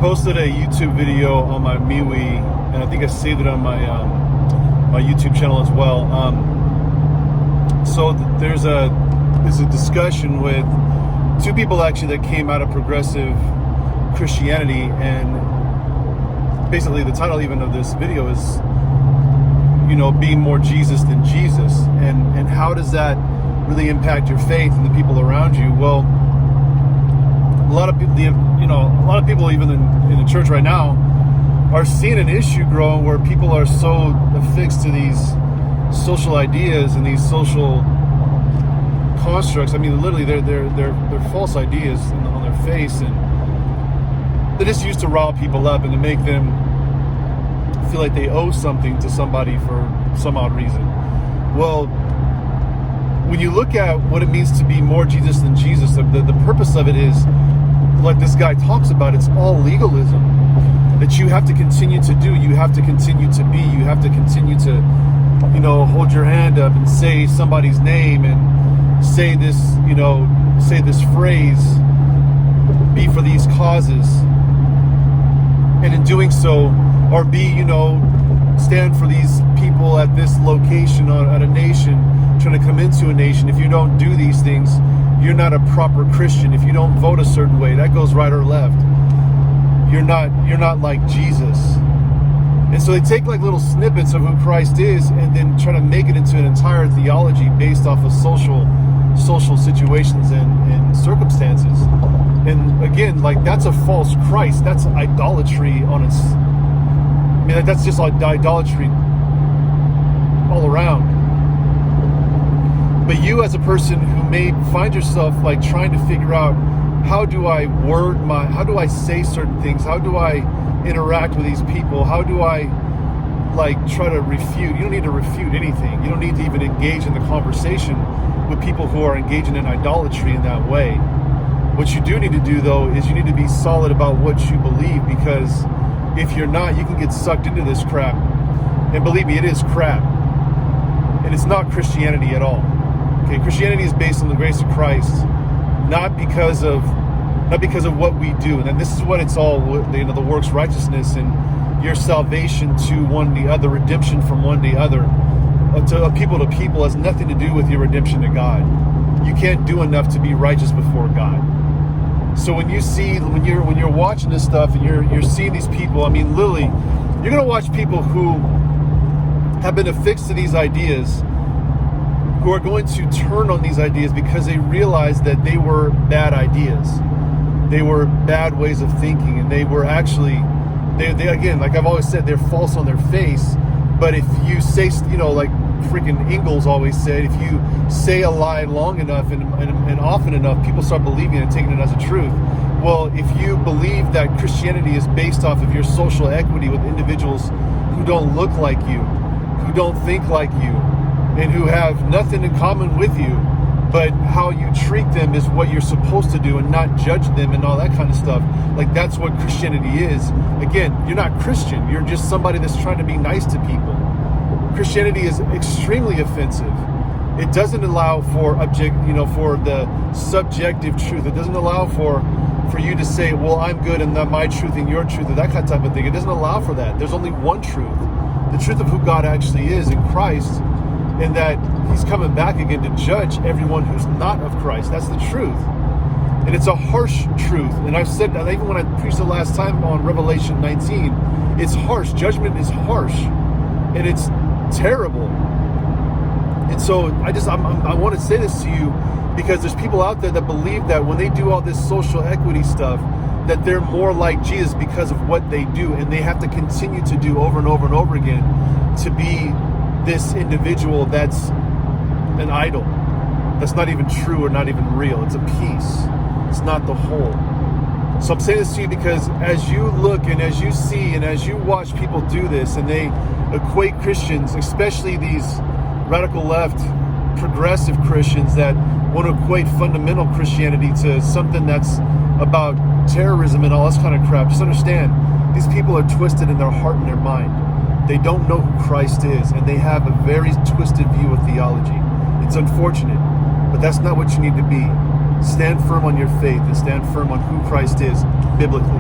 posted a YouTube video on my MeWe, and I think I saved it on my my YouTube channel as well. So there's a discussion with two people actually that came out of progressive Christianity, and basically the title even of this video is, you know, being more Jesus than Jesus, and how does that really impact your faith and the people around you? Well, a lot of people, even in the church right now, are seeing an issue growing where people are so affixed to these social ideas and these social constructs. I mean, literally, they're false ideas on their face, and they're just used to rile people up and to make them feel like they owe something to somebody for some odd reason. Well, when you look at what it means to be more Jesus than Jesus, the purpose of it is, like this guy talks about, it's all legalism that you have to continue to do. You have to continue to be. You have to continue to, you know, hold your hand up and say somebody's name and say this, you know, say this phrase, be for these causes. And in doing so, or be, you know, stand for these people at this location or at a nation, trying to come into a nation. If you don't do these things, you're not a proper Christian. If you don't vote a certain way, that goes right or left, you're not like Jesus. And so they take like little snippets of who Christ is and then try to make it into an entire theology based off of social situations and circumstances. And again, like, that's a false Christ. That's idolatry on its, I mean, that's just like idolatry all around. But you as a person who may find yourself like trying to figure out, how do I say certain things? How do I interact with these people? How do I like try to refute? You don't need to refute anything. You don't need to even engage in the conversation with people who are engaging in idolatry in that way. What you do need to do, though, is you need to be solid about what you believe, because if you're not, you can get sucked into this crap. And believe me, it is crap. And it's not Christianity at all. Okay, Christianity is based on the grace of Christ, not because of what we do. And then this is what it's all, you know, the works righteousness and your salvation to one the other, redemption from one the other, to people has nothing to do with your redemption to God. You can't do enough to be righteous before God. So when you're watching this stuff and you're seeing these people, I mean, literally, you're gonna watch people who have been affixed to these ideas, who are going to turn on these ideas because they realize that they were bad ideas. They were bad ways of thinking, and they were actually, they again, like I've always said, they're false on their face. But if you say, you know, like freaking Ingalls always said, if you say a lie long enough and often enough, people start believing it and taking it as a truth. Well, if you believe that Christianity is based off of your social equity with individuals who don't look like you, who don't think like you, and who have nothing in common with you, but how you treat them is what you're supposed to do, and not judge them and all that kind of stuff. Like, that's what Christianity is. Again, you're not Christian. You're just somebody that's trying to be nice to people. Christianity is extremely offensive. It doesn't allow for for the subjective truth. It doesn't allow for you to say, well, I'm good and my truth and your truth, or that kind of type of thing. It doesn't allow for that. There's only one truth. The truth of who God actually is in Christ, and that he's coming back again to judge everyone who's not of Christ. That's the truth. And it's a harsh truth. And I've said that even when I preached the last time on Revelation 19, it's harsh. Judgment is harsh. And it's terrible. And so I want to say this to you, because there's people out there that believe that when they do all this social equity stuff, that they're more like Jesus because of what they do. And they have to continue to do over and over and over again to be this individual that's an idol, that's not even true or not even real. It's a piece. It's not the whole. So I'm saying this to you because as you look and as you see and as you watch people do this, and they equate Christians, especially these radical left progressive Christians that want to equate fundamental Christianity to something that's about terrorism and all this kind of crap, just understand, these people are twisted in their heart and their mind. They don't know who Christ is, and they have a very twisted view of theology. It's unfortunate, but that's not what you need to be. Stand firm on your faith and stand firm on who Christ is biblically.